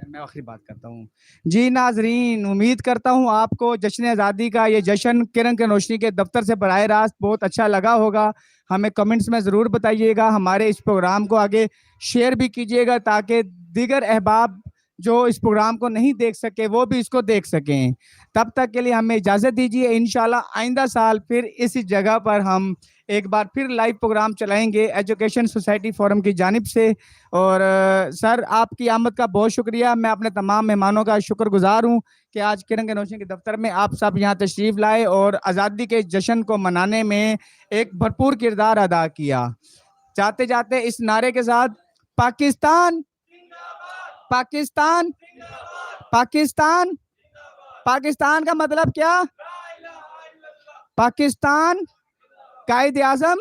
मैं आखिरी बात करता हूँ। जी नाजरीन, उम्मीद करता हूँ आपको जश्न आज़ादी का ये जश्न किरण की रोशनी के दफ्तर से बराह रास्त बहुत अच्छा लगा होगा। हमें कमेंट्स में ज़रूर बताइएगा। हमारे इस प्रोग्राम को आगे शेयर भी कीजिएगा ताकि दीगर अहबाब जो इस प्रोग्राम को नहीं देख सके वो भी इसको देख सकें। तब तक के लिए हमें इजाज़त दीजिए। इंशाल्लाह आइंदा साल फिर इस जगह पर हम एक बार फिर लाइव प्रोग्राम चलाएंगे एजुकेशन सोसाइटी फोरम की जानिब से। और सर, आपकी आमद का बहुत शुक्रिया। मैं अपने तमाम मेहमानों का शुक्रगुजार हूँ कि आज किरण के रोशनी के दफ्तर में आप सब यहाँ तशरीफ लाए और आज़ादी के जश्न को मनाने में एक भरपूर किरदार अदा किया। जाते जाते इस नारे के साथ, पाकिस्तान पाकिस्तान पाकिस्तान। पाकिस्तान का मतलब क्या? पाकिस्तान कायद आज़म।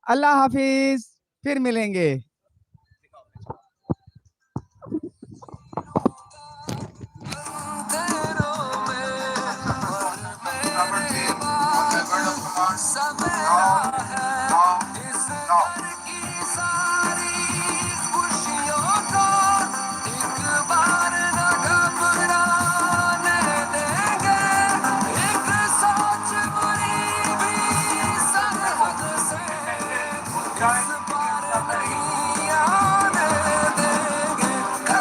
अल्लाह हाफिज, फिर मिलेंगे।